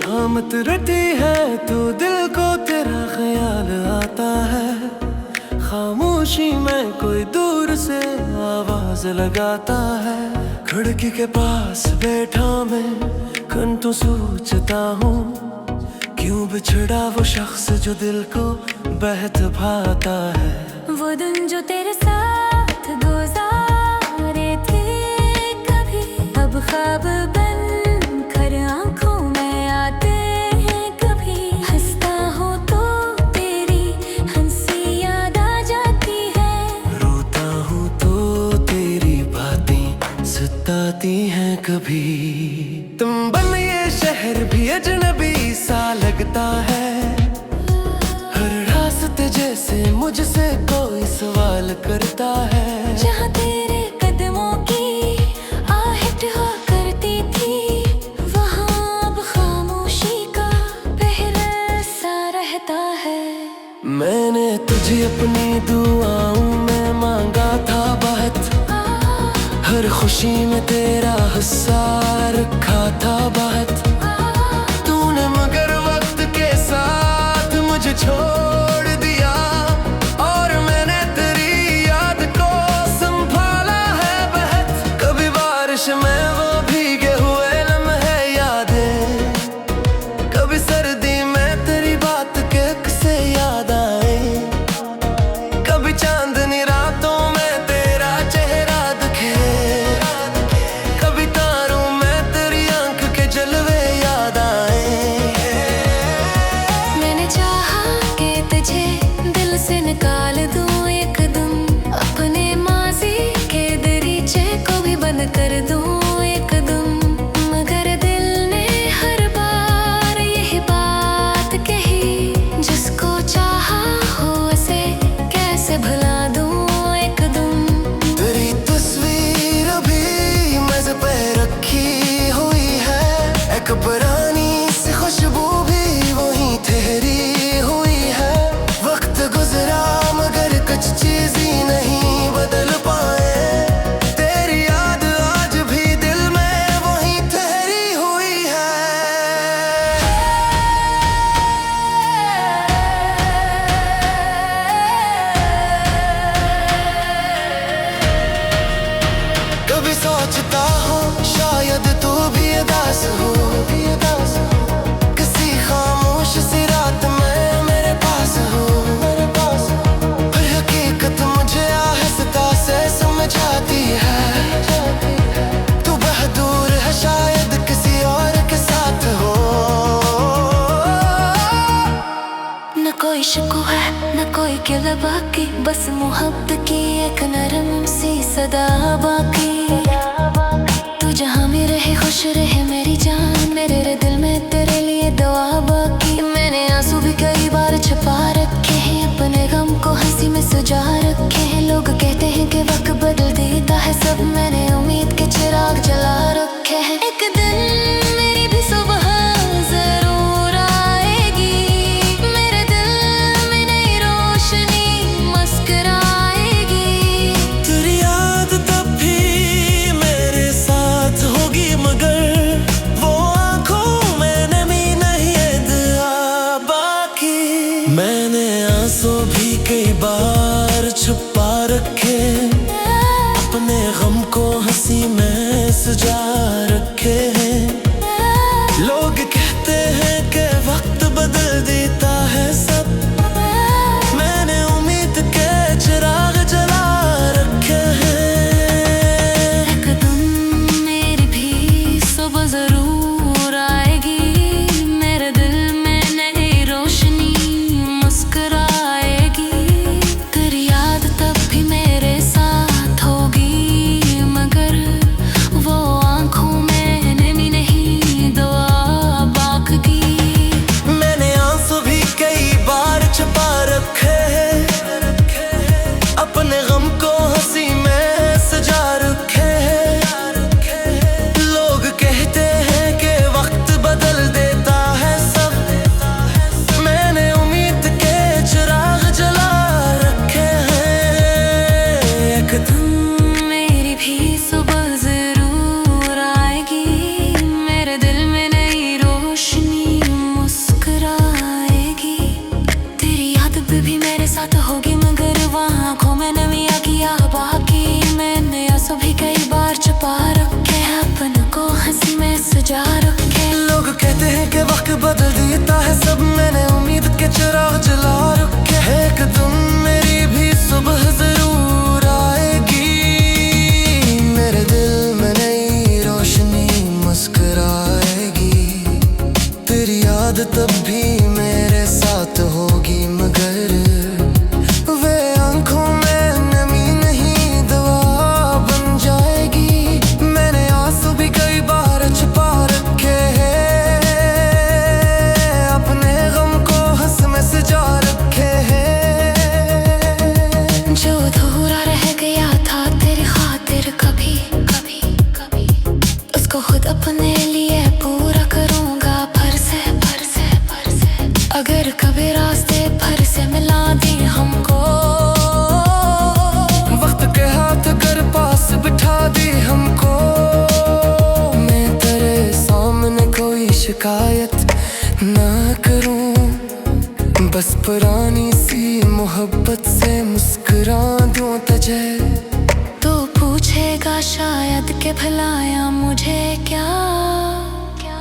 शामत रटी है तो दिल को तेरा ख्याल आता है। खामोशी में कोई दूर से आवाज लगाता है। खिड़की के पास बैठा मैं घंटों सोचता हूँ, क्यों बिछड़ा वो शख्स जो दिल को बहत भाता है। वो दिन जो तेरे साथ गुजारे थे कभी, अब ख्वाब बन कर आंखों में आते हैं कभी। हंसता हूँ तो तेरी हंसी याद आ जाती है, रोता हूँ तो तेरी बातें सताती हैं कभी। तुम बन ये शहर भी अजनबी सा लगता है। हर रास्ते जैसे मुझसे कोई सवाल करता है। जहाँ तेरे कदमों की आहट हुआ करती थी, वहाँ अब खामोशी का पहरा सा रहता है। मैंने तुझे अपनी दुआओं में मांगा था बहुत, हर खुशी में तेरा हिस्सा रखा था बहुत। तूने मगर वक्त के साथ मुझे छोड़ दिया, और मैंने तेरी याद को संभाला है बहुत। कभी बारिश में वो भीगे हुए लम्हे यादें, कभी सर्दी में तेरी बात के किस्से याद आए। कभी चांदनी रातों में तेरा चेहरा दिखे, कभी तारों में तेरी आंख के जलवे याद आए। मैंने चाहा कि तुझे दिल से निकाल दूं एक दिन, अपने माजी के दरीचे को भी बंद कर दूं एक दिन। मगर दिल ने हर बार यही बात कही, जिसको चाहा हो उसे कैसे भुला दूं एक दिन। तेरी तस्वीर अभी मेज पे रखी हुई है, एक पुरानी सी खुशबू भी वहीं ठहरी हुई है। वक्त गुजरा मगर कुछ चीज़ें नहीं बदल पाए, तेरी याद आज भी दिल में वहीं ठहरी हुई है। कभी सोचता हूँ शायद तू भी उदास हो, किसी खामोश सी रात में मेरे पास हो। पर हकीकत मुझे आहिस्ता से समझाती है, तू बहादुर है शायद किसी और के साथ हो। न कोई शिकवा है न कोई गिला बाकी, बस मोहब्बत की एक नरम सी सदा बाकी। तू जहाँ में रहे खुश रहे मेरी जान, मेरे दिल में तेरे लिए दुआ बाकी। मैंने आंसू भी कई बार छुपा रखे हैं, अपने गम को हंसी में सजा रखे हैं। लोग कहते हैं कि वक्त बदल देता है सब, मैंने उम्मीद के चिराग जला रखे हैं। एक दिन मेरी भी सुबह जरूर आएगी, मेरे दिल में नई रोशनी मुस्कुराएगी। तेरी याद तब भी मेरे साथ होगी, मगर वो आंखों में नमी नहीं है दुआ बाकी। मैंने आंसू भी कई बार छुपा रखे, अपने गम को हंसी में सजा रखे हैं। लोग कहते हैं कि वक्त बदल देता है सब, मैंने उम्मीद के चिराग जला रखे हैं। एक दिन मेरी भी सुबह जरूर आएगी, मेरे दिल में नई रोशनी मुस्कुराएगी। तेरी याद तब भी मेरे साथ होगी, मगर वो आंखों में नमी नहीं दुआ बाकी। मैंने आंसू बदल देता है सब, मैंने उम्मीद के चिराग जला रखे हैं। एक दिन मेरी भी सुबह जरूर आएगी, मेरे दिल में नई रोशनी मुस्कुराएगी। तेरी याद तब भी मेरे साथ होगी, मगर वे आंखों में नमी नहीं दवा बन जाएगी। मैंने आंसू भी कई बार छुपा रखे हैं, अपने गम को हंस में सजा रखे हैं। जो अधूरा रह गया था तेरी खातिर कभी कभी कभी, उसको खुद अपने लिए पूरा करूंगा फिर से फिर से फिर से। अगर कभी रास्ते भर से मिला दी हमको, वक्त के हाथ कर पास बिठा दी हमको, मैं तेरे सामने कोई शिकायत ना करूं, बस पुरानी सी मोहब्बत से मुस्कुरा दूं तुझे। तो पूछेगा शायद के भलाया मुझे क्या,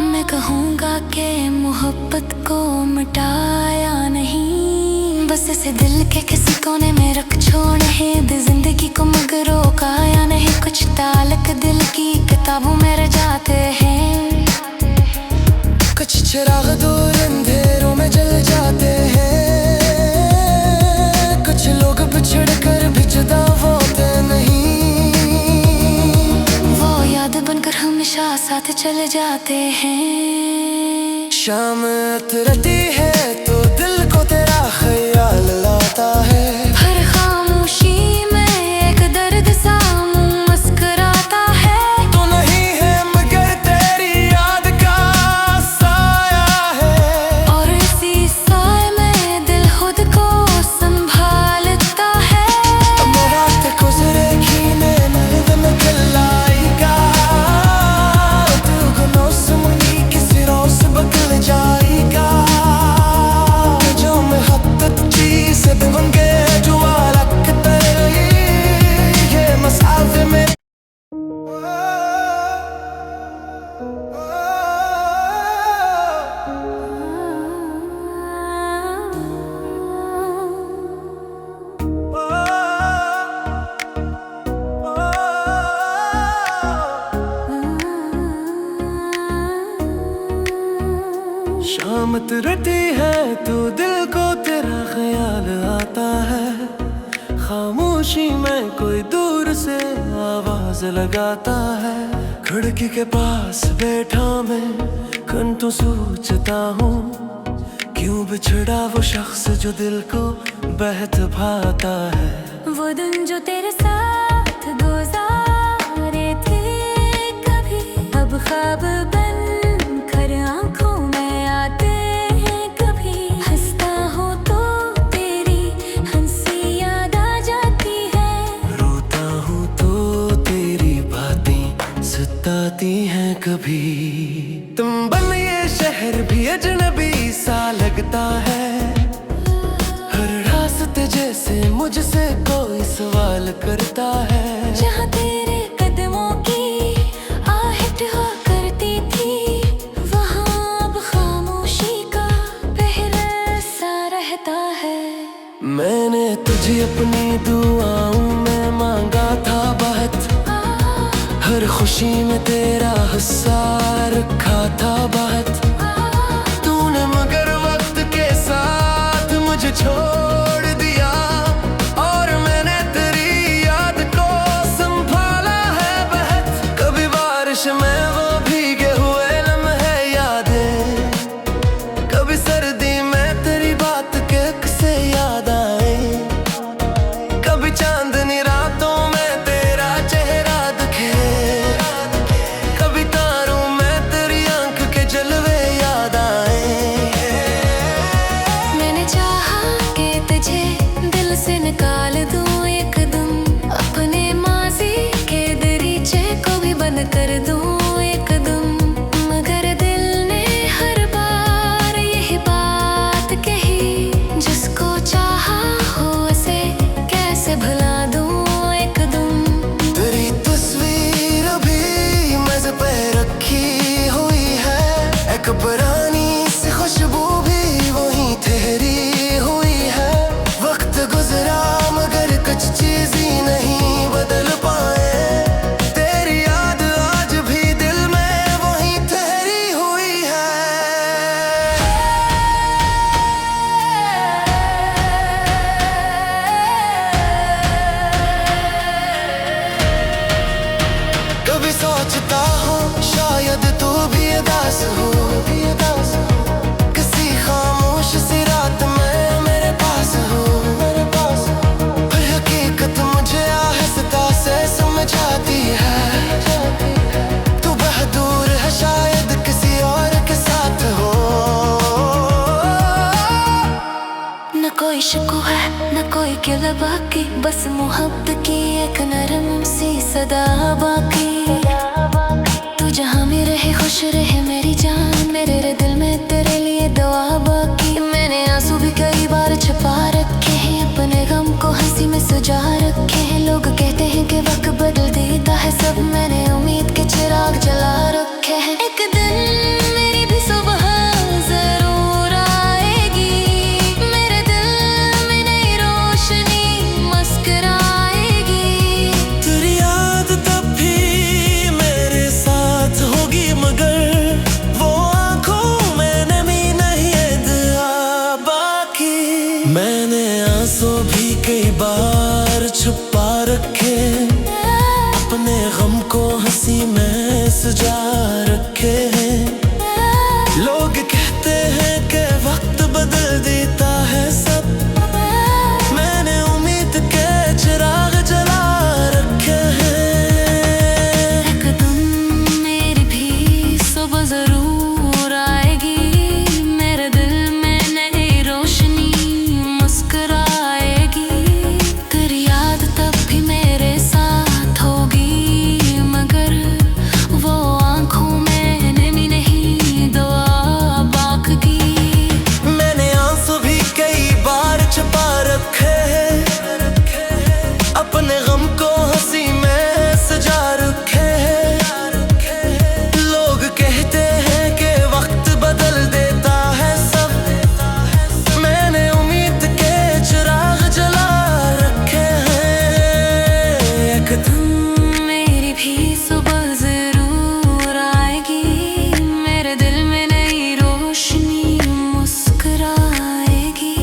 मैं कहूँगा कि मोहब्बत को मिटाया नहीं, बस इसे दिल के किसी कोने में रख छोड़ है जिंदगी को, मगर रोकाया नहीं। कुछ तालक दिल की किताबों में रह जाते हैं, कुछ चिराग दूर अंधेरों में जल जाते हैं, कुछ लोग बिछड़ कर भी जुदा होते नहीं, वो याद बनकर हमेशा साथ चले जाते हैं। शाम उतरती है तो दिल को तेरा ख्याल लाता है, हर खामोशी में एक दर्द सा मुंह मुस्कुराता है। तो नहीं है मगर तेरी याद का साया है, और इसी साए में दिल खुद को संभालता है। रात गुजरेगी नैन में खिलाएगा, तू गुनों से मुझी किसी रोज बदल जाएगा। जो मैं हद चीज बन गए जो अलग तेरी, ये मसाफे में शाम उतरती है तो दिल को तेरा ख्याल आता है, खामोशी में कोई दूर से आवाज लगाता है। खिड़की के पास बैठा मैं घंटों सोचता हूँ, क्यों बिछड़ा वो शख्स जो दिल को बहत भाता है। वो दिन जो तेरे साथ गुजारे थे कभी, अब ख्वाब बन कर आंखों में आते हैं कभी। हंसता हूँ तो तेरी हंसी याद आ जाती है, रोता हूँ तो तेरी बातें सताती हैं कभी। तुम बन ये शहर भी अजनबी सा लगता है, हर रास्ते जैसे मुझसे कोई सवाल करता है। जहाँ तेरे कदमों की आहट हुआ करती थी, वहाँ अब खामोशी का पहरा सा रहता है। मैंने तुझे अपनी दुआओं में मांगा था बहुत, हर खुशी में तेरा हिस्सा रखा था बहुत, तूने मगर वक्त के साथ मुझे छोड़ दिया, और मैंने तेरी याद को संभाला है बहुत। कभी बारिश में वो भीगे हुए लम्हे यादें, कभी सर्दी में तेरी बात के किस्से याद आए, कभी चांदनी रातों में तेरा चेहरा दिखे, कभी तारों में तेरी आंख के जलवे याद आए। मैंने चाहा कि तुझे दिल से निकाल दूं एक दिन, अपने माजी के दरीचे को भी बंद कर दूं एक दिन, मगर दिल ने हर बार यही बात कही, जिसको चाहा हो उसे कैसे भुला दूं एक दिन। तेरी तस्वीर भी मेज पे रखी हुई है, एक पुरानी सी सोचता हूँ शायद तू भी उदास हो, किसी खामोश सी रात में मेरे पास हो। पर हकीकत मुझे आहिस्ता से समझाती है, तू बहादुर है शायद किसी और के साथ हो। न कोई शिकवा है न कोई गिला बाकी, बस मोहब्बत की एक नरम सी सदा बाकी। तू जहाँ में रहे खुश रहे मेरी जान, मेरे दिल में तेरे लिए दुआ बाकी। मैंने आंसू भी कई बार छुपा रखे हैं, अपने गम को हंसी में सजा रखे हैं। लोग कहते हैं कि वक्त बदल देता है सब, मैंने उम्मीद के चिराग जला रखे हैं। एक दिन मेरी भी सुबह जरूर आएगी, मेरे दिल में नई रोशनी मुस्कुराएगी। तेरी याद तब भी मेरे साथ होगी, मगर वो आंखों में नमी नहीं है दुआ बाकी। मैंने आंसू भी कई बार छुपा रखे, अपने गम को हंसी में सजा रखे हैं। लोग कहते हैं कि वक्त बदल देता है सब, मैंने उम्मीद के चिराग जला रखे हैं। एक दिन मेरी भी सुबह जरूर आएगी, मेरे दिल में नई रोशनी मुस्कुराएगी। तेरी याद तब भी मेरे साथ होगी, मगर वो आंखों में नमी नहीं दुआ बाकी। मैंने आंसू भी कई बार छुपा रखे हैं, अपने गम को हंसी में सजा रखे हैं। लोग कहते हैं कि वक्त बदल देता है सब, मैंने उम्मीद के चिराग जला रखे हैं। एक दिन मेरी भी सुबह जरूर आएगी, मेरे दिल में नई रोशनी मुस्कुराएगी।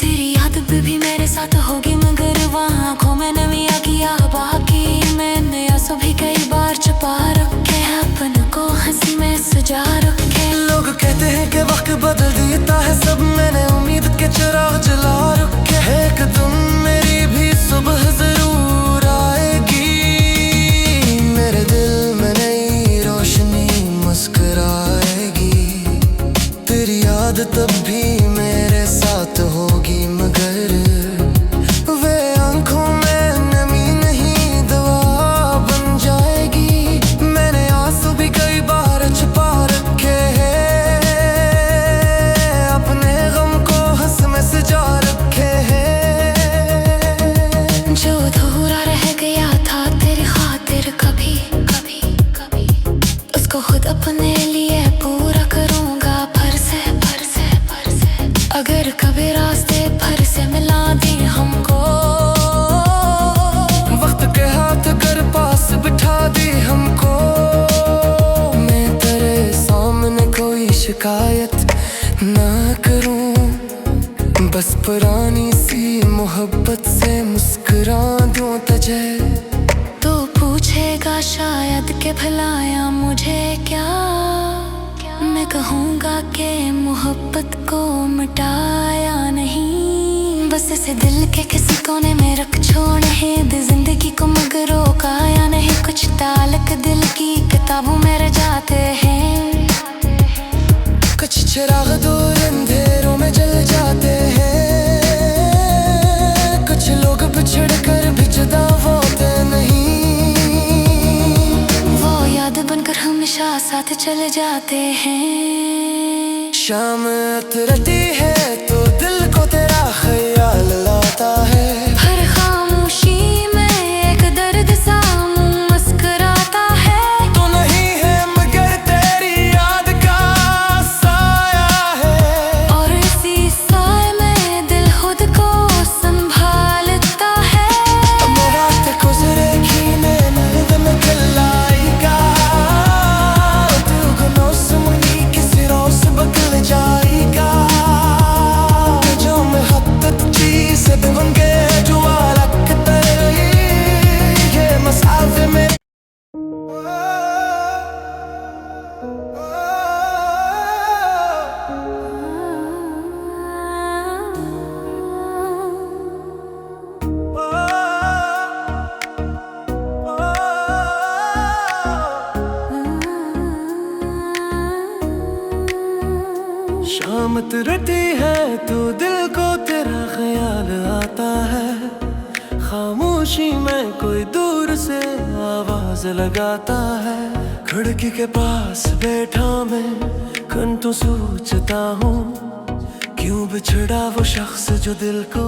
तेरी याद भी मेरे साथ होगी, मगर वहाँ आँखों में नमी आ गया बाकी। मैंने आंसू भी कई बार छुपा रखे हैं, अपन को हंसी में सजा रखे। लोग कहते हैं कि वक्त बदल देता है सब, मैंने उम्मीद के चिराग जला रखे हैं। एक दिन मेरी भी सुबह जरूर आएगी, मेरे दिल में नई रोशनी मुस्कुराएगी। तेरी याद तब भी मेरे साथ होगी, मगर वे आंखों में नमी नहीं दुआ बन जाएगी। मैंने आंसू भी कई बार छुपा रखे हैं, अपने गम को हंस में सजा रखे हैं। जो अधूरा रह गया था तेरी खातिर कभी कभी कभी, उसको खुद अपने लिए पूरा करूँगा फिर से। अगर कभी रास्ते फिर से मिला दी हमको, वक्त के हाथ कर पास बिठा दी हमको। मैं तेरे सामने कोई शिकायत ना करूं, बस पुरानी सी मोहब्बत से मुस्कुरा दूं तुझे। तो पूछेगा शायद के भलाया मुझे क्या, मैं कहूँगा कि मोहब्बत को मिटाया नहीं। बस इसे दिल के किसी कोने में रख छोड़ है, जिंदगी को मगर रोकाया नहीं। कुछ ताल्लुक दिल की किताबों में रह जाते हैं, कुछ चिराग दूर अंधेरों में जल जाते हैं। कुछ लोग बिछड़ कर भी जुदा होते नहीं, वो याद बनकर हमेशा साथ चले जाते हैं। शाम उतरती है तो दिल को तेरा ख्याल लाता है, हर खामोशी में एक दर्द सा मुंह मुस्कुराता है। तो नहीं है मगर तेरी याद का साया है, और इसी साए में दिल खुद को संभालता है। रात गुजरेगी नैन में कलाएगा, तू गनों से मुनी किसी रोज बदल जाएगा। शामत रटी है तो दिल को तेरा ख्याल आता है, खामोशी में कोई दूर से आवाज लगाता है। खिड़की के पास बैठा मैं घंटों सोचता हूँ, क्यों बिछड़ा वो शख्स जो दिल को